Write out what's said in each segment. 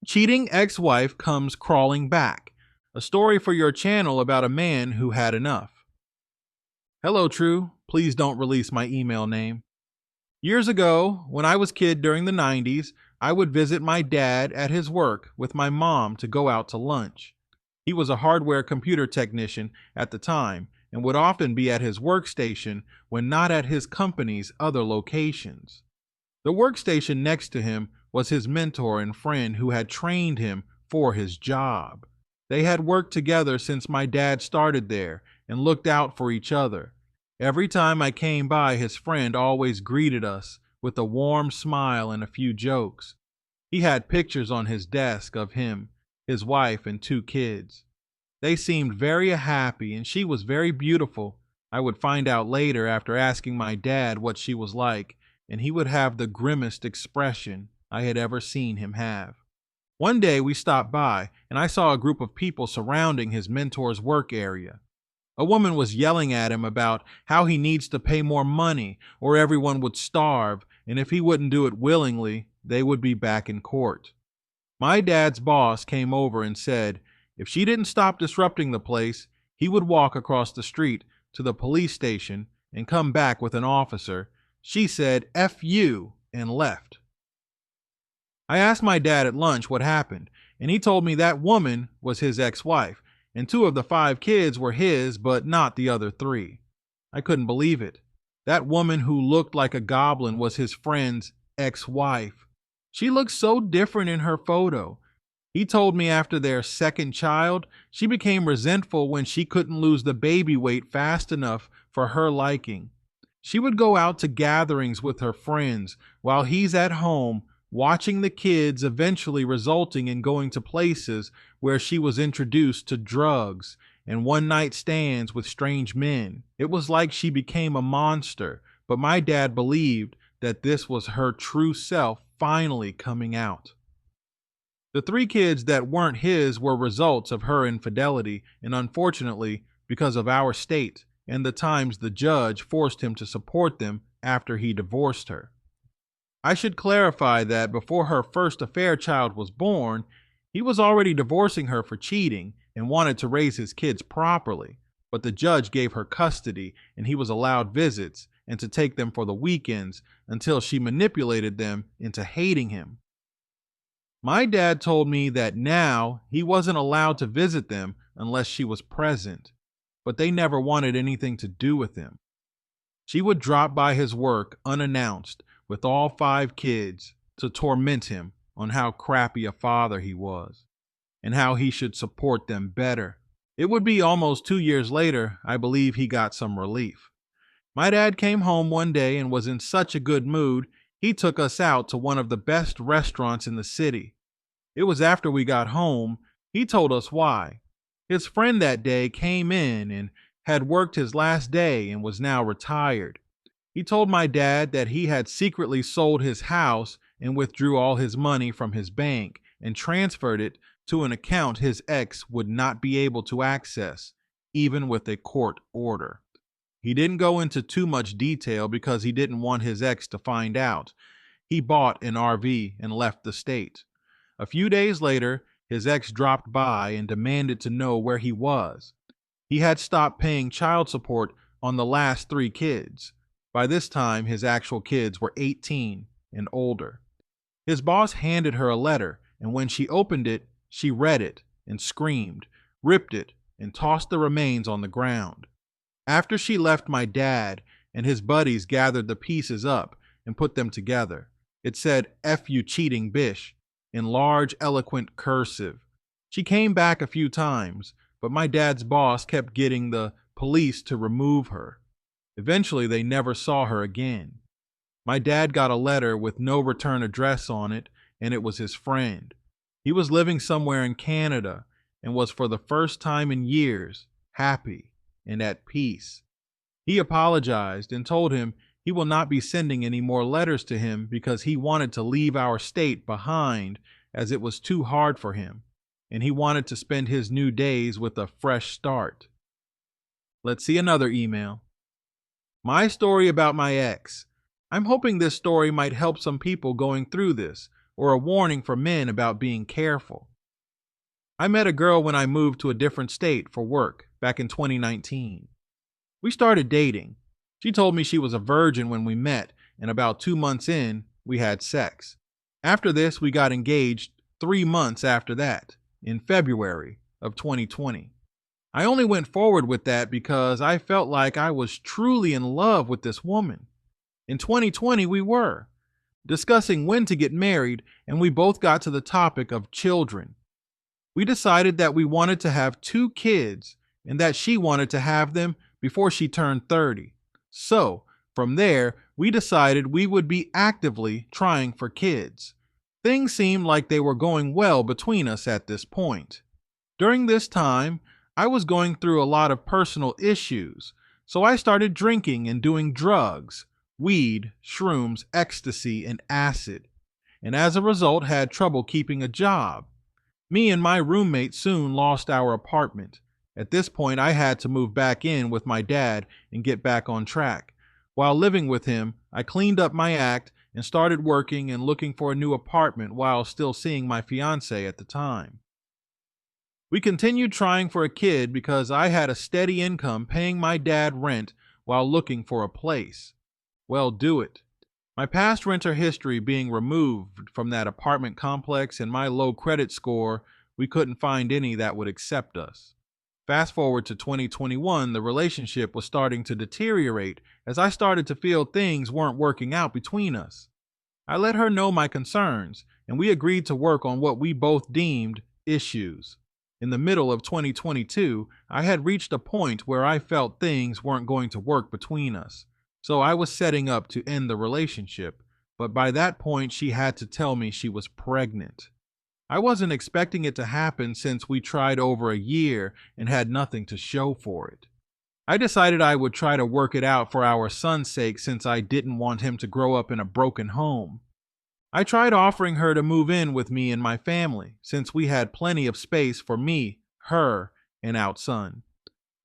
Cheating ex-wife comes crawling back. A story for your channel about a man who had enough. Hello, True. Please don't release my email name. Years ago, when I was a kid during the 90s, I would visit my dad at his work with my mom to go out to lunch. He was a hardware computer technician at the time and would often be at his workstation when not at his company's other locations. The workstation next to him was his mentor and friend who had trained him for his job. They had worked together since my dad started there and looked out for each other. Every time I came by, his friend always greeted us with a warm smile and a few jokes. He had pictures on his desk of him, his wife, and 2 kids. They seemed very happy, and she was very beautiful. I would find out later after asking my dad what she was like, and he would have the grimmest expression I had ever seen him have. One day we stopped by, and I saw a group of people surrounding his mentor's work area. A woman was yelling at him about how he needs to pay more money or everyone would starve, and if he wouldn't do it willingly, they would be back in court. My dad's boss came over and said if she didn't stop disrupting the place, he would walk across the street to the police station and come back with an officer. She said, "F you," and left. I asked my dad at lunch what happened, and he told me that woman was his ex-wife, and 2 of the 5 kids were his, but not the other 3. I couldn't believe it. That woman who looked like a goblin was his friend's ex-wife. She looked so different in her photo. He told me after their second child, she became resentful when she couldn't lose the baby weight fast enough for her liking. She would go out to gatherings with her friends while he's at home watching the kids, eventually resulting in going to places where she was introduced to drugs and one-night stands with strange men. It was like she became a monster, but my dad believed that this was her true self finally coming out. The 3 kids that weren't his were results of her infidelity, and unfortunately, because of our state and the times the judge forced him to support them after he divorced her. I should clarify that before her first affair child was born, he was already divorcing her for cheating and wanted to raise his kids properly, but the judge gave her custody and he was allowed visits and to take them for the weekends until she manipulated them into hating him. My dad told me that now he wasn't allowed to visit them unless she was present, but they never wanted anything to do with him. She would drop by his work unannounced with all 5 kids to torment him on how crappy a father he was and how he should support them better. It would be almost 2 years later, I believe he got some relief. My dad came home one day and was in such a good mood, he took us out to one of the best restaurants in the city. It was after we got home, he told us why. His friend that day came in and had worked his last day and was now retired. He told my dad that he had secretly sold his house and withdrew all his money from his bank and transferred it to an account his ex would not be able to access, even with a court order. He didn't go into too much detail because he didn't want his ex to find out. He bought an RV and left the state. A few days later, his ex dropped by and demanded to know where he was. He had stopped paying child support on the last 3 kids. By this time, his actual kids were 18 and older. His boss handed her a letter, and when she opened it, she read it and screamed, ripped it, and tossed the remains on the ground. After she left, my dad and his buddies gathered the pieces up and put them together. It said, "F you cheating bish," in large, eloquent cursive. She came back a few times, but my dad's boss kept getting the police to remove her. Eventually, they never saw her again. My dad got a letter with no return address on it, and it was his friend. He was living somewhere in Canada and was for the first time in years happy and at peace. He apologized and told him he will not be sending any more letters to him because he wanted to leave our state behind as it was too hard for him, and he wanted to spend his new days with a fresh start. Let's see another email. My story about my ex. I'm hoping this story might help some people going through this. or a warning for men about being careful. I met a girl when I moved to a different state for work back in 2019. We started dating. She told me she was a virgin when we met, and about 2 months in, we had sex. After this, we got engaged 3 months after that, in February of 2020. I only went forward with that because I felt like I was truly in love with this woman. In 2020, we were discussing when to get married, and we both got to the topic of children. We decided that we wanted to have 2 kids and that she wanted to have them before she turned 30. So, from there, we decided we would be actively trying for kids. Things seemed like they were going well between us at this point. During this time, I was going through a lot of personal issues, so I started drinking and doing drugs, weed, shrooms, ecstasy, and acid, and as a result had trouble keeping a job. Me and my roommate soon lost our apartment. At this point, I had to move back in with my dad and get back on track. While living with him, I cleaned up my act and started working and looking for a new apartment while still seeing my fiance at the time. We continued trying for a kid because I had a steady income paying my dad rent while looking for a place. Well, do it. My past renter history being removed from that apartment complex and my low credit score, we couldn't find any that would accept us. Fast forward to 2021, the relationship was starting to deteriorate as I started to feel things weren't working out between us. I let her know my concerns, and we agreed to work on what we both deemed issues. In the middle of 2022, I had reached a point where I felt things weren't going to work between us, so I was setting up to end the relationship, but by that point she had to tell me she was pregnant. I wasn't expecting it to happen since we tried over a year and had nothing to show for it. I decided I would try to work it out for our son's sake since I didn't want him to grow up in a broken home. I tried offering her to move in with me and my family since we had plenty of space for me, her, and our son.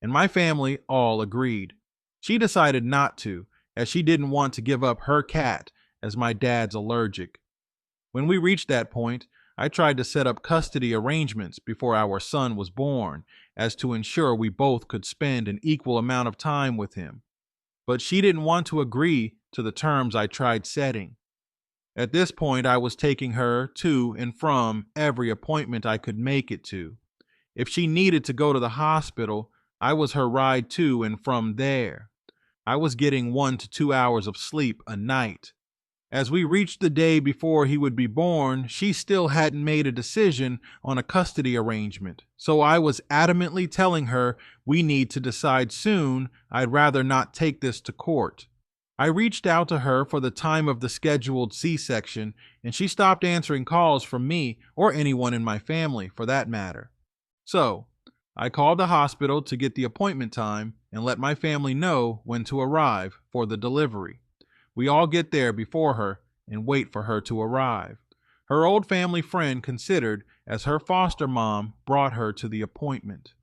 And my family all agreed. She decided not to, as she didn't want to give up her cat, as my dad's allergic. When we reached that point, I tried to set up custody arrangements before our son was born, as to ensure we both could spend an equal amount of time with him. But she didn't want to agree to the terms I tried setting. At this point, I was taking her to and from every appointment I could make it to. If she needed to go to the hospital, I was her ride to and from there. I was getting 1 to 2 hours of sleep a night. As we reached the day before he would be born, she still hadn't made a decision on a custody arrangement, so I was adamantly telling her we need to decide soon. I'd rather not take this to court. I reached out to her for the time of the scheduled C-section, and she stopped answering calls from me or anyone in my family for that matter. So, I called the hospital to get the appointment time and let my family know when to arrive for the delivery. We all get there before her and wait for her to arrive. Her old family friend considered, as her foster mom brought her to the appointment.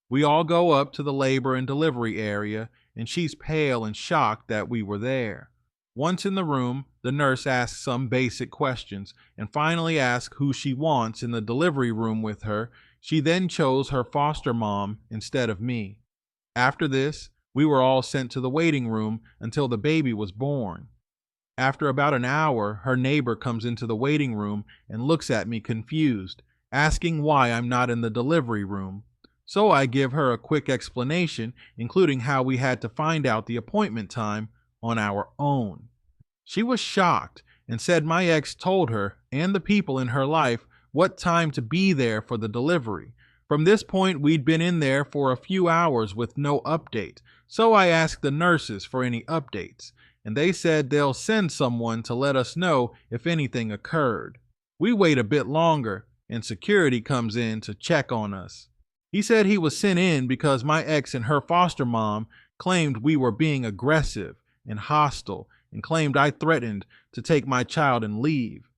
We all go up to the labor and delivery area, and she's pale and shocked that we were there. Once in the room, the nurse asks some basic questions and finally asks who she wants in the delivery room with her. She then chose her foster mom instead of me. After this, we were all sent to the waiting room until the baby was born. After about an hour, her neighbor comes into the waiting room and looks at me confused, asking why I'm not in the delivery room. So I give her a quick explanation, including how we had to find out the appointment time on our own. She was shocked and said my ex told her and the people in her life what time to be there for the delivery. From this point, we'd been in there for a few hours with no update, so I asked the nurses for any updates, and they said they'll send someone to let us know if anything occurred. We wait a bit longer, and security comes in to check on us. He said he was sent in because my ex and her foster mom claimed we were being aggressive and hostile and claimed I threatened to take my child and leave.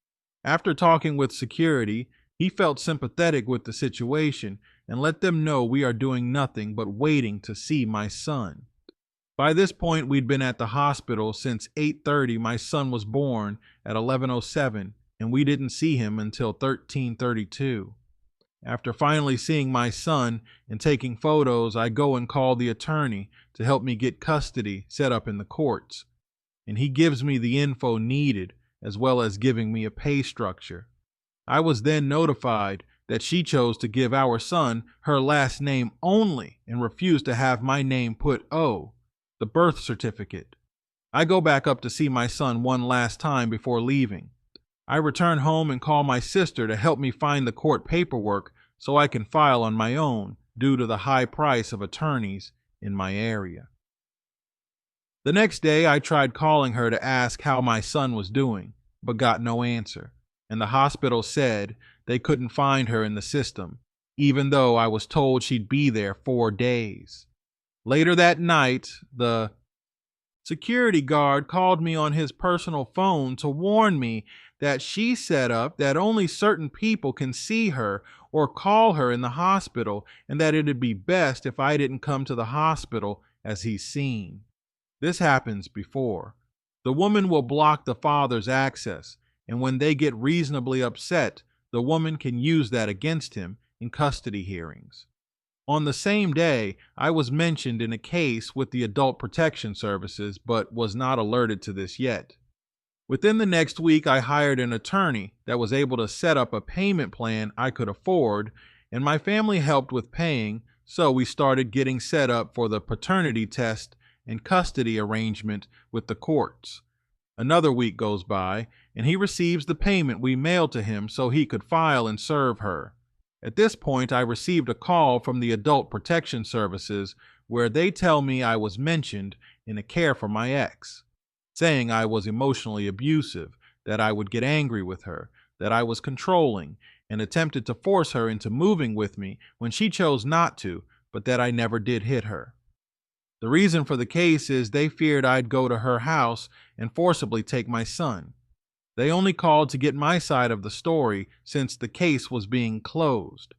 After talking with security, he felt sympathetic with the situation and let them know we are doing nothing but waiting to see my son. By this point, we'd been at the hospital since 8:30. My son was born at 11:07, and we didn't see him until 1332. After finally seeing my son and taking photos, I go and call the attorney to help me get custody set up in the courts, and he gives me the info needed as well as giving me a pay structure. I was then notified that she chose to give our son her last name only and refused to have my name put O, the birth certificate. I go back up to see my son one last time before leaving. I return home and call my sister to help me find the court paperwork so I can file on my own due to the high price of attorneys in my area. The next day, I tried calling her to ask how my son was doing, but got no answer, and the hospital said they couldn't find her in the system, even though I was told she'd be there 4 days. Later that night, the security guard called me on his personal phone to warn me that she set up that only certain people can see her or call her in the hospital, and that it'd be best if I didn't come to the hospital as he's seen. This happens before. The woman will block the father's access, and when they get reasonably upset, the woman can use that against him in custody hearings. On the same day, I was mentioned in a case with the Adult Protection Services, but was not alerted to this yet. Within the next week, I hired an attorney that was able to set up a payment plan I could afford, and my family helped with paying, so we started getting set up for the paternity test and custody arrangement with the courts. Another week goes by, and he receives the payment we mailed to him so he could file and serve her. At this point, I received a call from the Adult Protection Services where they tell me I was mentioned in a care for my ex, saying I was emotionally abusive, that I would get angry with her, that I was controlling, and attempted to force her into moving with me when she chose not to, but that I never did hit her. The reason for the case is they feared I'd go to her house and forcibly take my son. They only called to get my side of the story since the case was being closed.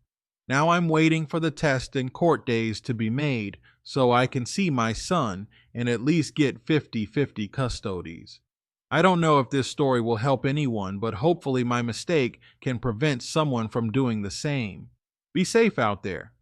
Now I'm waiting for the test and court days to be made so I can see my son and at least get 50-50 custodies. I don't know if this story will help anyone, but hopefully my mistake can prevent someone from doing the same. Be safe out there.